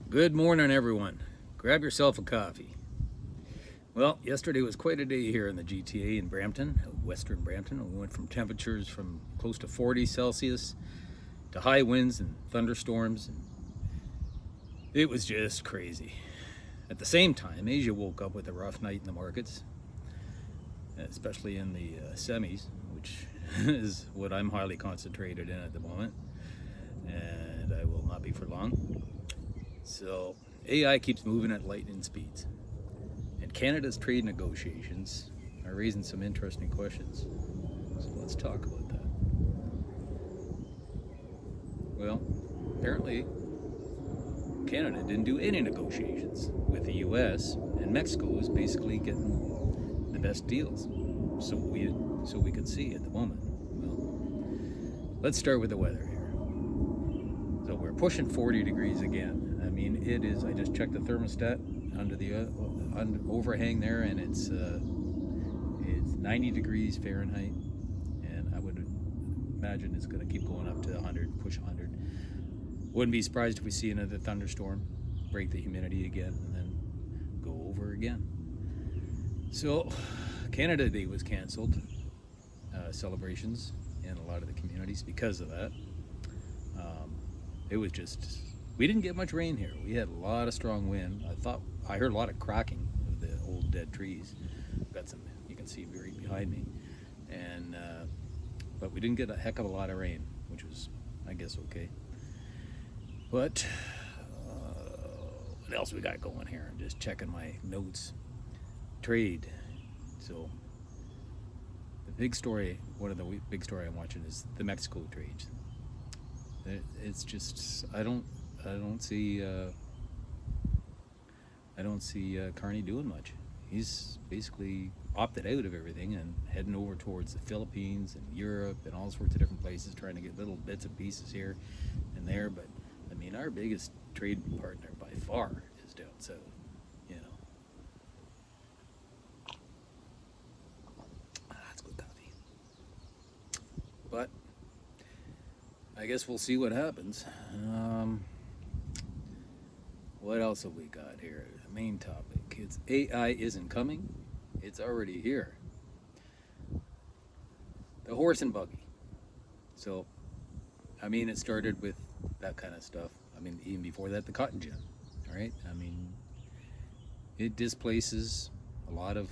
Good morning, everyone. Grab yourself a coffee. Well, yesterday was quite a day here in the GTA in Brampton, western Brampton. We went from temperatures from close to 40 Celsius to high winds and thunderstorms, and it was just crazy. At the same time, Asia woke up with a rough night in the markets, especially in the semis, which is what I'm highly concentrated in at the moment, and I will not be for long. So, AI keeps moving at lightning speeds. And Canada's trade negotiations are raising some interesting questions. So let's talk about that. Well, apparently, Canada didn't do any negotiations with the US, and Mexico is basically getting the best deals. So we can see at the moment. Well, let's start with the weather here. So we're pushing 40 degrees again. I mean, it is. I just checked the thermostat under the overhang there, and it's 90 degrees Fahrenheit, and I would imagine it's going to keep going up to 100, push 100. Wouldn't be surprised if we see another thunderstorm, break the humidity again, and then go over again. So, Canada Day was canceled, celebrations in a lot of the communities because of that. It was just, we didn't get much rain here. We had a lot of strong wind. I heard a lot of cracking of the old dead trees. Got some, you can see right behind me, and but we didn't get a heck of a lot of rain, which was, I guess, okay. But what else we got going here? I'm just checking my notes. Trade. So the big story, one of the big story I'm watching is the Mexico trade. It's just I don't see Carney doing much. He's basically opted out of everything and heading over towards the Philippines and Europe and all sorts of different places, trying to get little bits and pieces here and there. But I mean, our biggest trade partner by far is down south. You know, that's good coffee. But I guess we'll see what happens. What else have we got here? The main topic. It's AI isn't coming. It's already here. The horse and buggy. So, I mean, it started with that kind of stuff. I mean, even before that, the cotton gin. All right. I mean, it displaces a lot of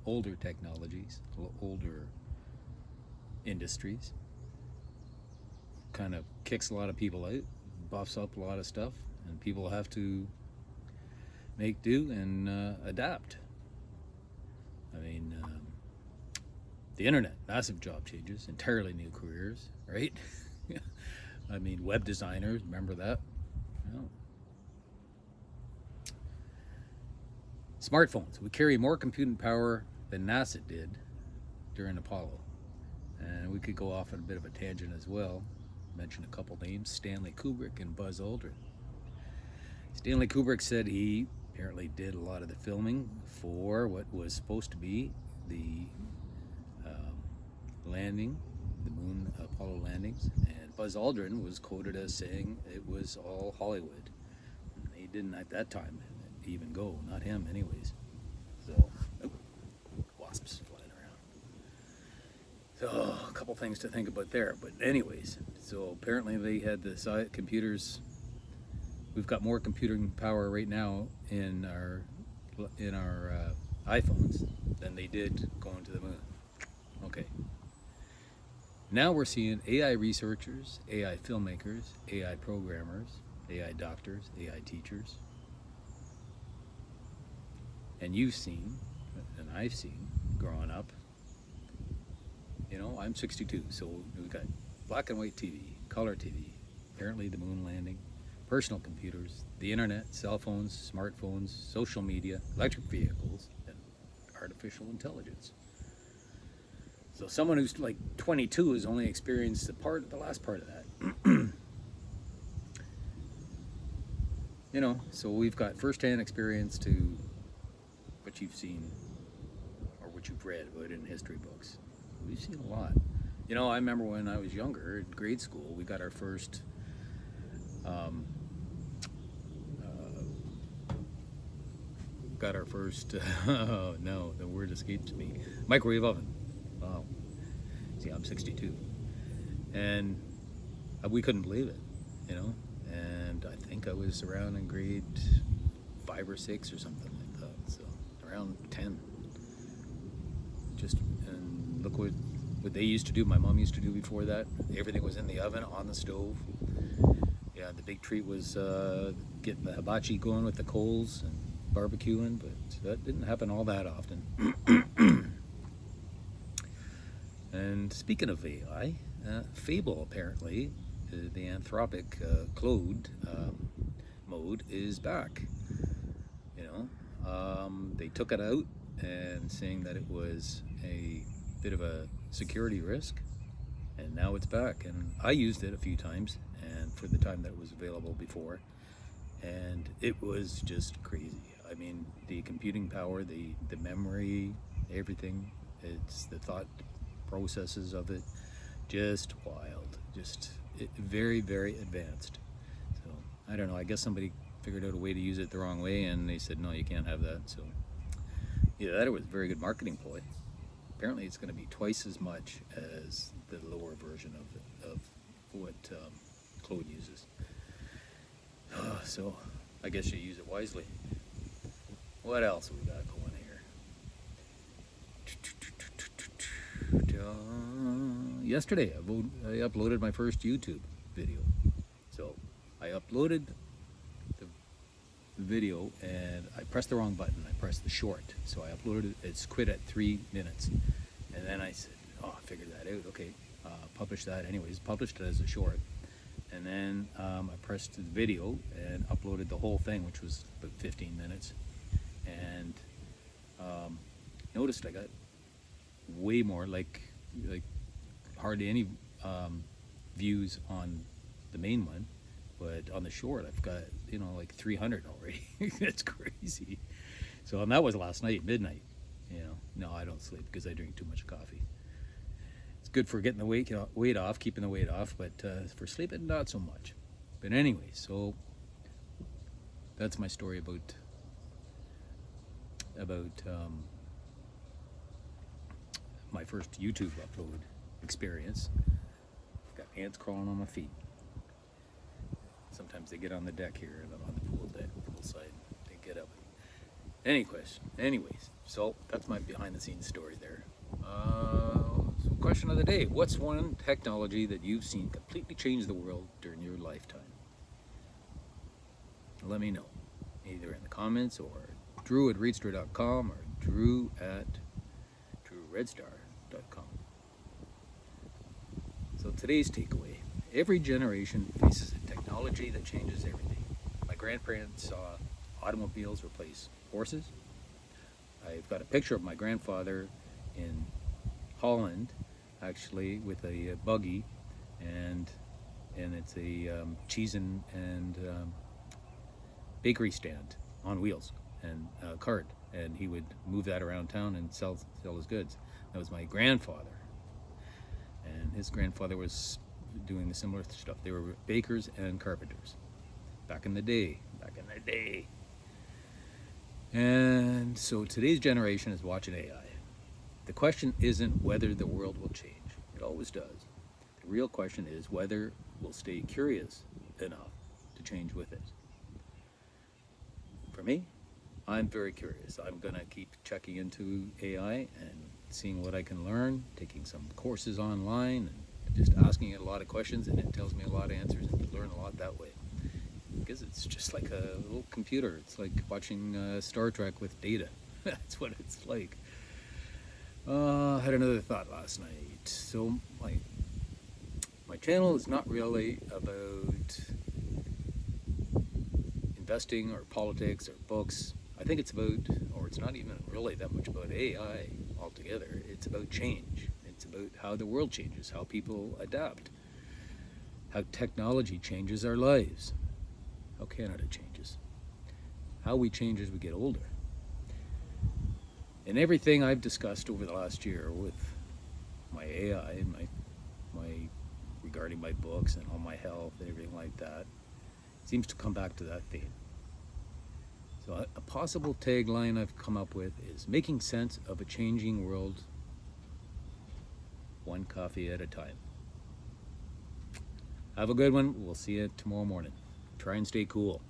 older technologies, older industries. Kind of kicks a lot of people out, buffs up a lot of stuff, and people have to make do and adapt. I mean, the internet, massive job changes, entirely new careers, right? I mean, web designers, remember that? No. Smartphones. We carry more computing power than NASA did during Apollo. And we could go off on a bit of a tangent as well. Mention a couple names, Stanley Kubrick and Buzz Aldrin. Stanley Kubrick said he apparently did a lot of the filming for what was supposed to be the landing, the moon Apollo landings, and Buzz Aldrin was quoted as saying it was all Hollywood. He didn't at that time even go, not him anyways. So, wasps flying around. So, a couple things to think about there. But anyways, so apparently they had the computers. We've got more computing power right now in our iPhones than they did going to the moon. Okay. Now we're seeing AI researchers, AI filmmakers, AI programmers, AI doctors, AI teachers. And you've seen, and I've seen growing up, you know, I'm 62, so we've got black and white TV, color TV, apparently the moon landing, personal computers, the internet, cell phones, smartphones, social media, electric vehicles, and artificial intelligence. So someone who's like 22 has only experienced the last part of that. You know, so we've got firsthand experience to what you've seen or what you've read about in history books. We've seen a lot. You know, I remember when I was younger in grade school, we got our first got our first, oh no, the word escapes me, microwave oven. Wow. See, I'm 62. And we couldn't believe it, you know. And I think I was around in grade 5 or 6 or something like that. So around 10. Just, and look what they used to do, my mom used to do before that. Everything was in the oven, on the stove. Yeah, the big treat was getting the hibachi going with the coals and barbecuing, but that didn't happen all that often. And speaking of AI, Fable apparently, the Anthropic Claude mode is back. You know, they took it out and saying that it was a bit of a security risk, and now it's back. And I used it a few times, and for the time that it was available before, and it was just crazy. I mean, the computing power, the memory, everything, it's the thought processes of it, just wild, just very, very advanced. So I don't know, I guess somebody figured out a way to use it the wrong way, and they said no, you can't have that. So yeah, that was a very good marketing ploy. Apparently it's going to be twice as much as the lower version of what Claude uses. So I guess you use it wisely. What else we got going here? Yesterday I uploaded my first YouTube video. So I uploaded the video and I pressed the wrong button. I pressed the short. So I uploaded it. It's quit at 3 minutes. And then I said, oh, I figured that out. Okay, publish that anyways. Published it as a short. And then I pressed the video and uploaded the whole thing, which was about 15 minutes. And noticed I got way more, like hardly any views on the main one, but on the short I've got, you know, like 300 already. That's crazy. So, and that was last night, midnight. You know, no, I don't sleep because I drink too much coffee. It's good for getting the weight off, keeping the weight off, but for sleeping, not so much. But anyway, so that's my story about my first YouTube upload experience. Got ants crawling on my feet. Sometimes they get on the deck here, and I'm on the pool deck, poolside. They get up. Anyways, so that's my behind-the-scenes story there. So question of the day: what's one technology that you've seen completely change the world during your lifetime? Let me know, either in the comments or drew@redstar.com or drew@drewredstar.com. So today's takeaway: every generation faces a technology that changes everything. My grandparents saw automobiles replace horses. I've got a picture of my grandfather in Holland, actually, with a buggy, and it's a cheese and bakery stand on wheels and a cart, and he would move that around town and sell his goods. That was my grandfather, and his grandfather was doing the similar stuff. They were bakers and carpenters back in the day. And so today's generation is watching AI. The question isn't whether the world will change. It always does. The real question is whether we'll stay curious enough to change with it. For me, I'm very curious. I'm going to keep checking into AI and seeing what I can learn, taking some courses online, and just asking it a lot of questions, and it tells me a lot of answers, and learn a lot that way. Because it's just like a little computer. It's like watching Star Trek with data. That's what it's like. I had another thought last night. So my channel is not really about investing or politics or books. I think it's about, or it's not even really that much about AI altogether. It's about change. It's about how the world changes, how people adapt, how technology changes our lives, how Canada changes, how we change as we get older. And everything I've discussed over the last year with my AI and my regarding my books and all my health and everything like that seems to come back to that theme. So a possible tagline I've come up with is making sense of a changing world, one coffee at a time. Have a good one. We'll see you tomorrow morning. Try and stay cool.